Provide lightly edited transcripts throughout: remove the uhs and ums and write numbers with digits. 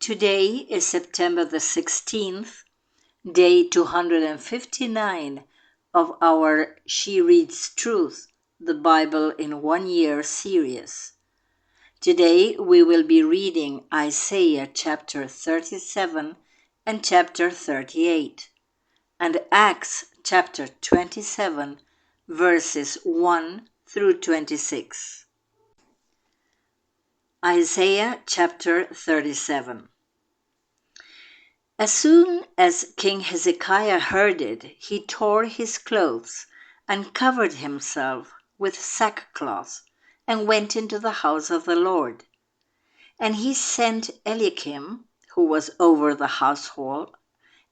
Today is September the 16th, day 259 of our She Reads Truth, the Bible in 1 Year series. Today we will be reading Isaiah chapter 37 and chapter 38, and Acts chapter 27, verses 1 through 26. Isaiah chapter 37. As soon as King Hezekiah heard it, he tore his clothes and covered himself with sackcloth and went into the house of the Lord. And he sent Eliakim, who was over the household,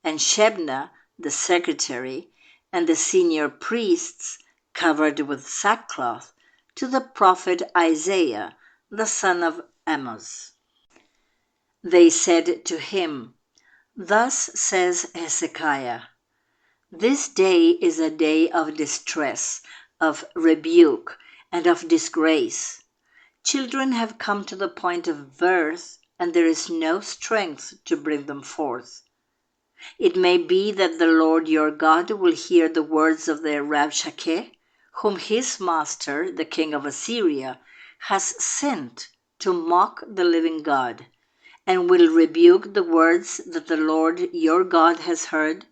and Shebna, the secretary, and the senior priests, covered with sackcloth, to the prophet Isaiah, the son of Amoz. They said to him, "Thus says Hezekiah, this day is a day of distress, of rebuke, and of disgrace. Children have come to the point of birth, and there is no strength to bring them forth. It may be that the Lord your God will hear the words of the Rabshakeh, whom his master, the king of Assyria, has sent to mock the living God, and will rebuke the words that the Lord your God has heard.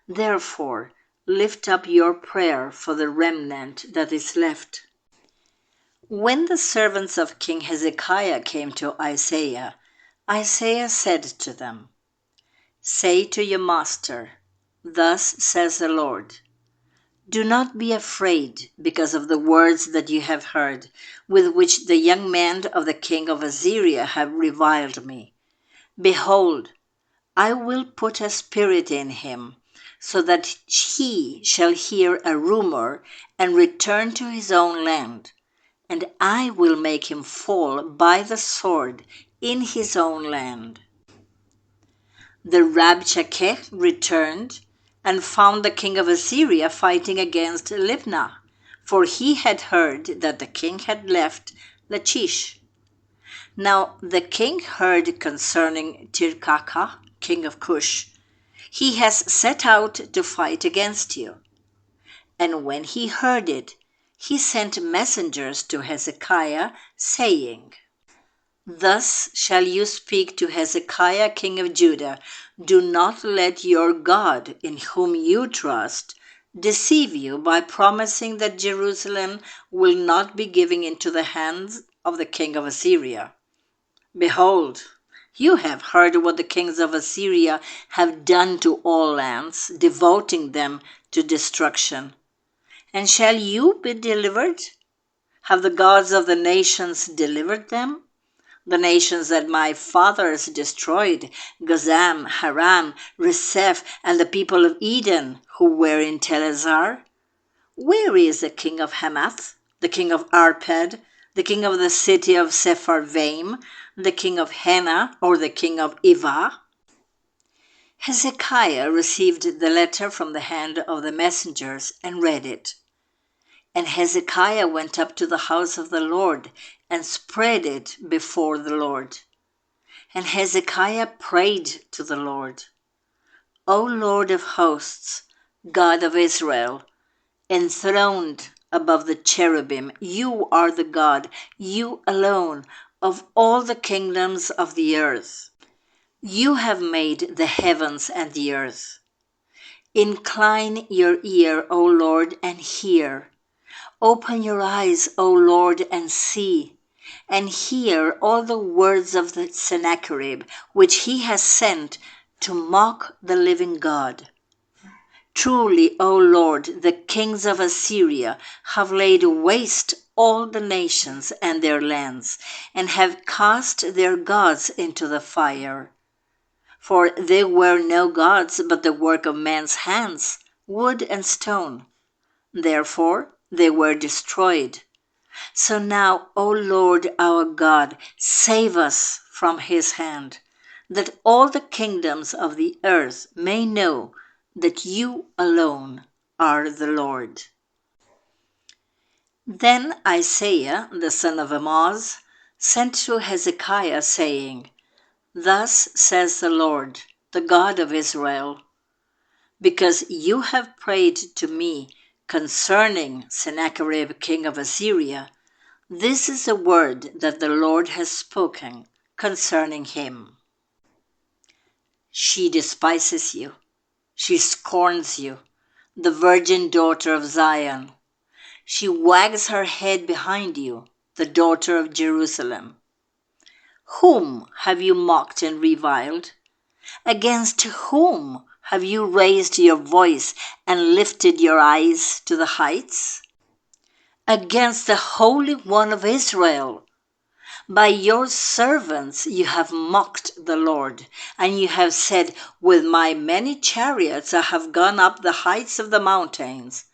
Therefore, lift up your prayer for the remnant that is left." When the servants of King Hezekiah came to Isaiah, Isaiah said to them, "Say to your master, thus says the Lord, do not be afraid because of the words that you have heard, with which the young men of the king of Assyria have reviled me. Behold, I will put a spirit in him, so that he shall hear a rumor and return to his own land, and I will make him fall by the sword in his own land." The Rabshakeh returned and found the king of Assyria fighting against Libnah, for he had heard that the king had left Lachish. Now the king heard concerning Tirkakah, king of Cush. He has set out to fight against you. And when he heard it, he sent messengers to Hezekiah, saying, "Thus shall you speak to Hezekiah king of Judah, do not let your God, in whom you trust, deceive you by promising that Jerusalem will not be given into the hands of the king of Assyria. Behold, you have heard what the kings of Assyria have done to all lands, devoting them to destruction. And shall you be delivered? Have the gods of the nations delivered them? The nations that my fathers destroyed, Gazam, Haram, Reseph, and the people of Eden who were in Telazar? Where is the king of Hamath, the king of Arpad, the king of the city of Sepharvaim, the king of Hena, or the king of Ivah?" Hezekiah received the letter from the hand of the messengers and read it. And Hezekiah went up to the house of the Lord and spread it before the Lord. And Hezekiah prayed to the Lord, "O Lord of hosts, God of Israel, enthroned above the cherubim, you are the God, you alone, of all the kingdoms of the earth. You have made the heavens and the earth. Incline your ear, O Lord, and hear. Open your eyes, O Lord, and see, and hear all the words of the Sennacherib, which he has sent to mock the living God. Truly, O Lord, the kings of Assyria have laid waste all the nations and their lands, and have cast their gods into the fire. For they were no gods but the work of man's hands, wood and stone. Therefore they were destroyed. So now, O Lord our God, save us from his hand, that all the kingdoms of the earth may know that you alone are the Lord." Then Isaiah, the son of Amoz, sent to Hezekiah, saying, Thus says the Lord, the God of Israel, because you have prayed to me concerning Sennacherib king of Assyria, this is the word that the Lord has spoken concerning him. She despises you, she scorns you, the virgin daughter of Zion. She wags her head behind you, the daughter of Jerusalem. Whom have you mocked and reviled? Against whom have you raised your voice and lifted your eyes to the heights? Against the Holy One of Israel. By your servants you have mocked the Lord, and you have said, with my many chariots I have gone up the heights of the mountains,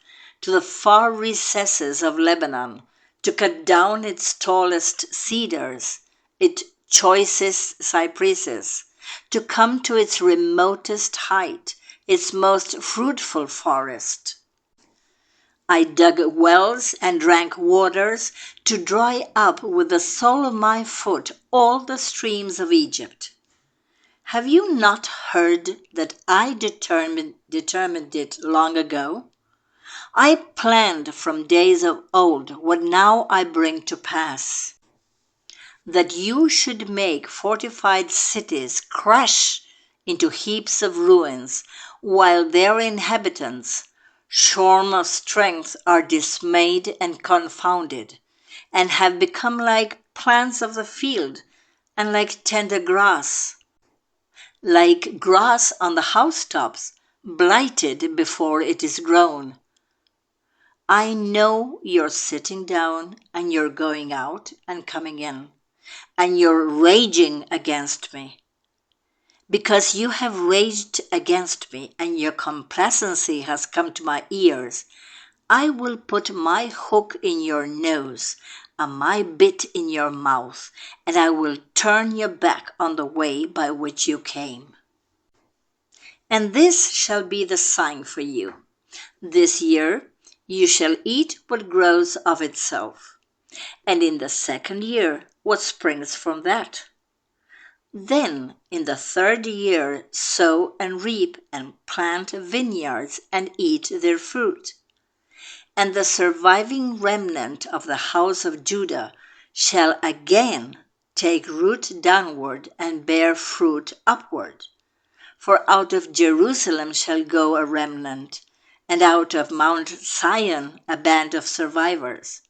to the far recesses of Lebanon, to cut down its tallest cedars, its choicest cypresses, to come to its remotest height, its most fruitful forest. I dug wells and drank waters to dry up with the sole of my foot all the streams of Egypt. Have you not heard that I determined it long ago? I planned from days of old what now I bring to pass, that you should make fortified cities crash into heaps of ruins, while their inhabitants, shorn of strength, are dismayed and confounded, and have become like plants of the field, and like tender grass, like grass on the housetops, blighted before it is grown. I know you're sitting down, and you're going out and coming in, and you're raging against me. Because you have raged against me, and your complacency has come to my ears, I will put my hook in your nose and my bit in your mouth, and I will turn you back on the way by which you came. And this shall be the sign for you. This year you shall eat what grows of itself, and in the second year what springs from that. Then in the third year sow and reap and plant vineyards and eat their fruit. And the surviving remnant of the house of Judah shall again take root downward and bear fruit upward. For out of Jerusalem shall go a remnant, and out of Mount Zion a band of survivors.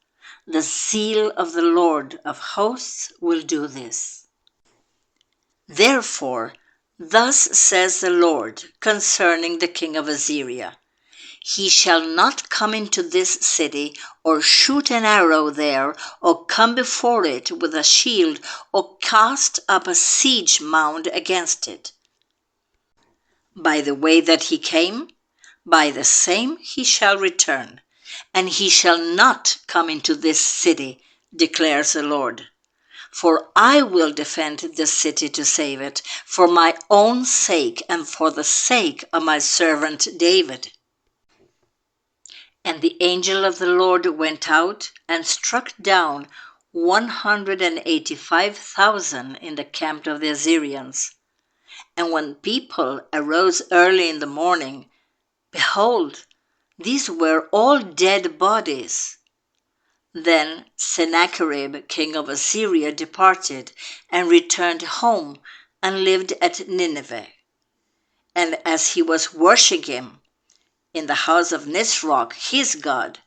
The seal of the Lord of hosts will do this. Therefore, thus says the Lord concerning the king of Assyria, he shall not come into this city, or shoot an arrow there, or come before it with a shield, or cast up a siege mound against it. By the way that he came, by the same he shall return, and he shall not come into this city, declares the Lord. For I will defend this city to save it, for my own sake and for the sake of my servant David. And the angel of the Lord went out and struck down 185,000 in the camp of the Assyrians. And when people arose early in the morning, behold, these were all dead bodies. Then Sennacherib king of Assyria departed and returned home and lived at Nineveh. And as he was worshipping in the house of Nisroch his god,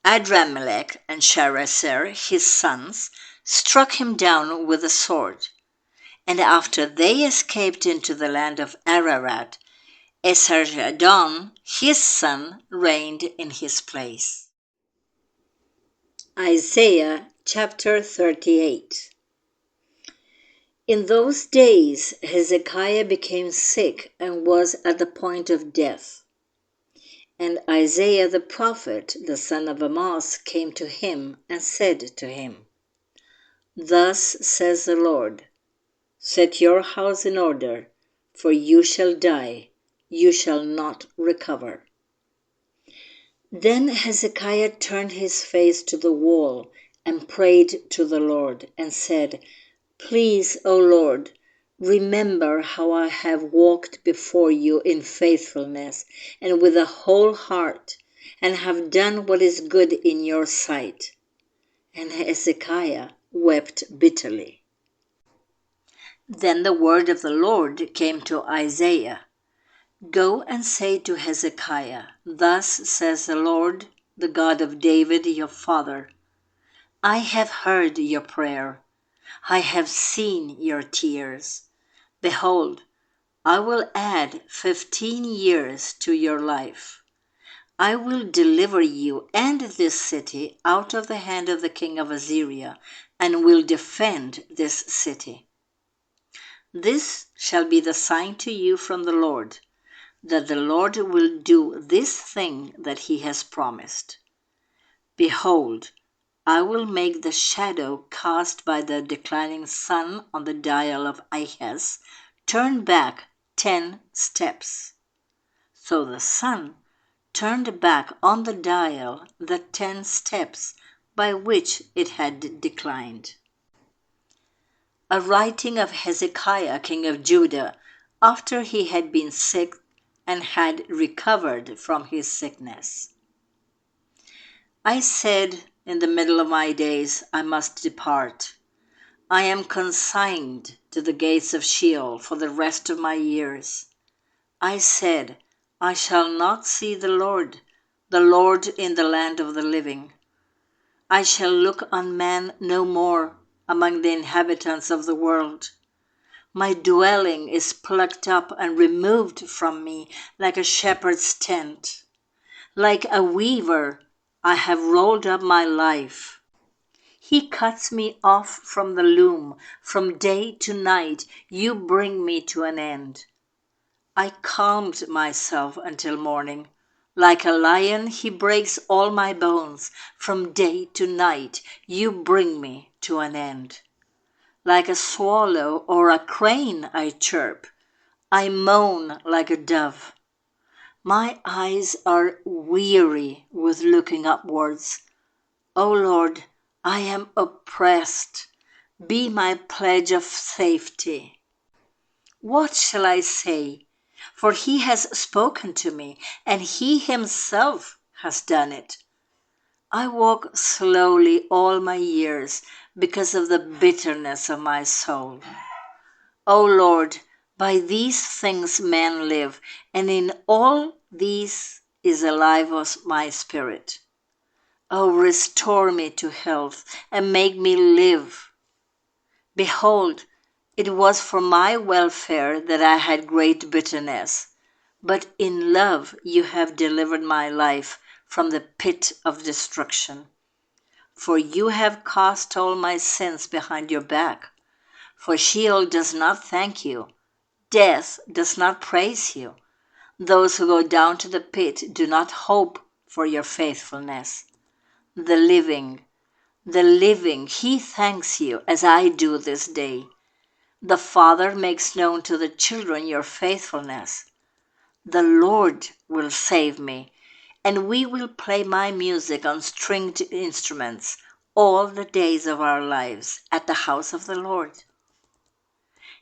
Adramelech and Sharezer his sons struck him down with a sword. And after they escaped into the land of Ararat, Esarhaddon his son reigned in his place. Isaiah chapter 38. In those days Hezekiah became sick and was at the point of death. And Isaiah the prophet, the son of Amoz, came to him and said to him, Thus says the Lord, set your house in order, for you shall die, you shall not recover. Then Hezekiah turned his face to the wall and prayed to the Lord and said, Please, O Lord, Remember how I have walked before you in faithfulness and with a whole heart, and have done what is good in your sight." And Hezekiah wept bitterly. Then the word of the Lord came to Isaiah. "Go and say to Hezekiah, Thus says the Lord, the God of David your father, I have heard your prayer. I have seen your tears. Behold, I will add 15 years to your life. I will deliver you and this city out of the hand of the king of Assyria, and will defend this city. This shall be the sign to you from the Lord, that the Lord will do this thing that he has promised. Behold, I will make the shadow cast by the declining sun on the dial of Ahaz turn back 10 steps." So the sun turned back on the dial the 10 steps by which it had declined. A writing of Hezekiah, king of Judah, after he had been sick and had recovered from his sickness. I said in the middle of my days, I must depart. I am consigned to the gates of Sheol for the rest of my years. I said, I shall not see the Lord in the land of the living. I shall look on man no more among the inhabitants of the world. My dwelling is plucked up and removed from me like a shepherd's tent. Like a weaver, I have rolled up my life. He cuts me off from the loom. From day to night, you bring me to an end. I calmed myself until morning. Like a lion, he breaks all my bones. From day to night, you bring me to an end. Like a swallow or a crane, I chirp. I moan like a dove. My eyes are weary with looking upwards. O Lord, I am oppressed. Be my pledge of safety. What shall I say? For he has spoken to me, and he himself has done it. I walk slowly all my years because of the bitterness of my soul. O Lord, by these things men live, and in all these is alive my spirit. O restore me to health, and make me live. Behold, it was for my welfare that I had great bitterness, but in love you have delivered my life from the pit of destruction. For you have cast all my sins behind your back. For Sheol does not thank you. Death does not praise you. Those who go down to the pit do not hope for your faithfulness. The living, he thanks you as I do this day. The Father makes known to the children your faithfulness. The Lord will save me, and we will play my music on stringed instruments all the days of our lives at the house of the Lord.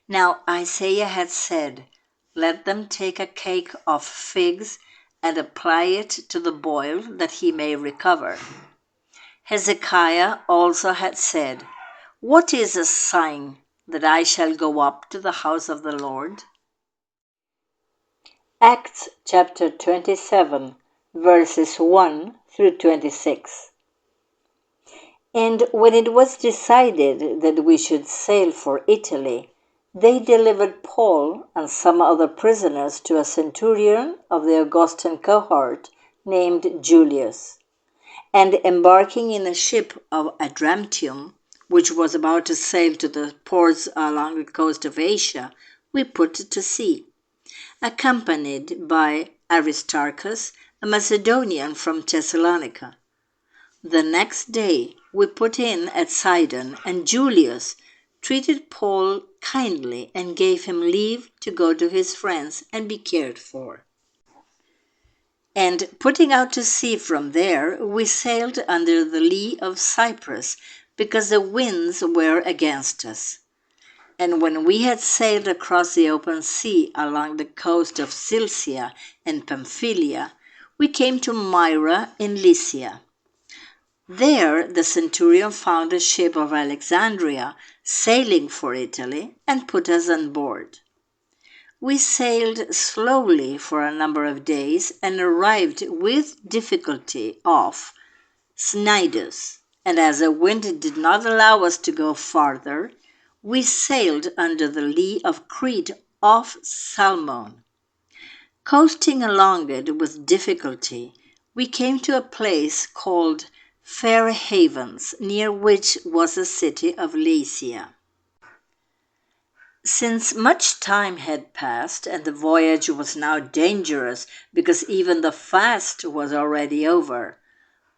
Now Isaiah had said, Let them take a cake of figs and apply it to the boil that he may recover. Hezekiah also had said, What is a sign that I shall go up to the house of the Lord? Acts chapter 27, verses 1 through 26. And when it was decided that we should sail for Italy, they delivered Paul and some other prisoners to a centurion of the Augustan cohort named Julius. And embarking in a ship of Adramyttium, which was about to sail to the ports along the coast of Asia, we put to sea, accompanied by Aristarchus, a Macedonian from Thessalonica. The next day we put in at Sidon, and Julius treated Paul kindly and gave him leave to go to his friends and be cared for. And putting out to sea from there, we sailed under the lee of Cyprus, because the winds were against us. And when we had sailed across the open sea along the coast of Cilicia and Pamphylia, we came to Myra in Lycia. There the centurion found a ship of Alexandria sailing for Italy and put us on board. We sailed slowly for a number of days and arrived with difficulty off Cnidus, and as the wind did not allow us to go farther, we sailed under the lee of Crete off Salmon. Coasting along it with difficulty, we came to a place called Fair Havens, near which was the city of Lycia. Since much time had passed and the voyage was now dangerous because even the fast was already over,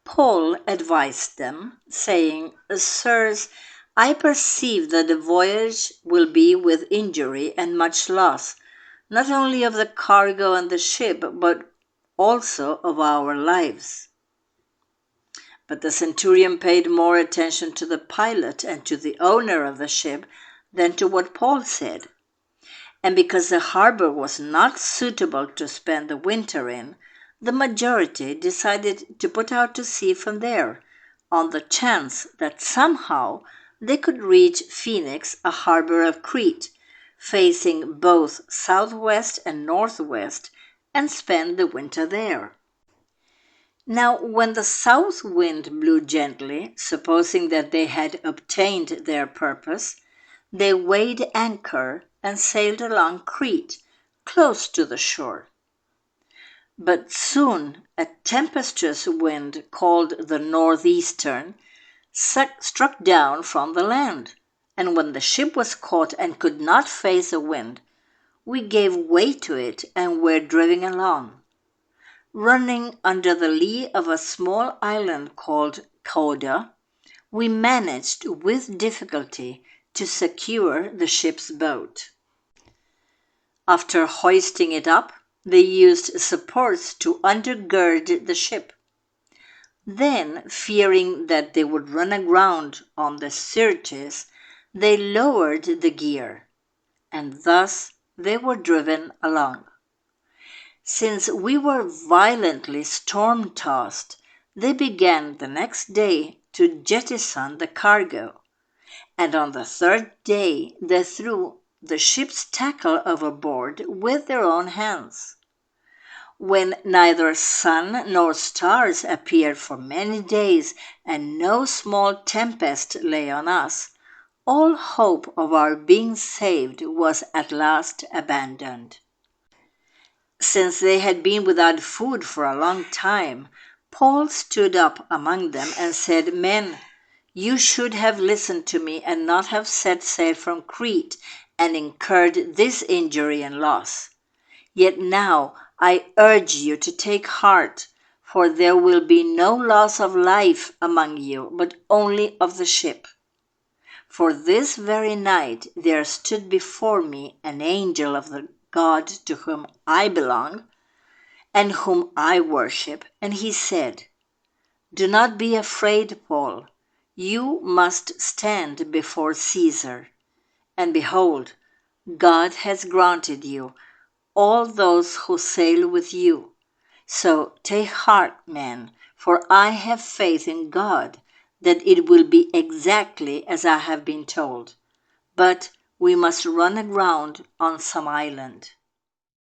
Paul advised them, saying, Sirs, I perceive that the voyage will be with injury and much loss, not only of the cargo and the ship, but also of our lives. But the centurion paid more attention to the pilot and to the owner of the ship than to what Paul said. And because the harbor was not suitable to spend the winter in, the majority decided to put out to sea from there, on the chance that somehow they could reach Phoenix, a harbor of Crete, facing both southwest and northwest, and spend the winter there. Now, when the south wind blew gently, supposing that they had obtained their purpose, they weighed anchor and sailed along Crete, close to the shore. But soon a tempestuous wind called the northeastern struck down from the land, and when the ship was caught and could not face the wind, we gave way to it and were driven along. Running under the lee of a small island called Cauda, we managed with difficulty to secure the ship's boat. After hoisting it up, they used supports to undergird the ship. Then, fearing that they would run aground on the Syrtis, they lowered the gear, and thus they were driven along. Since we were violently storm-tossed, they began the next day to jettison the cargo, and on the third day they threw the ship's tackle overboard with their own hands. When neither sun nor stars appeared for many days and no small tempest lay on us, all hope of our being saved was at last abandoned. Since they had been without food for a long time, Paul stood up among them and said, Men, you should have listened to me and not have set sail from Crete and incurred this injury and loss. Yet now I urge you to take heart, for there will be no loss of life among you, but only of the ship. For this very night there stood before me an angel of the God to whom I belong and whom I worship, and he said, Do not be afraid, Paul. You must stand before Caesar. And behold, God has granted you all those who sail with you. So take heart, men, for I have faith in God that it will be exactly as I have been told. But we must run aground on some island.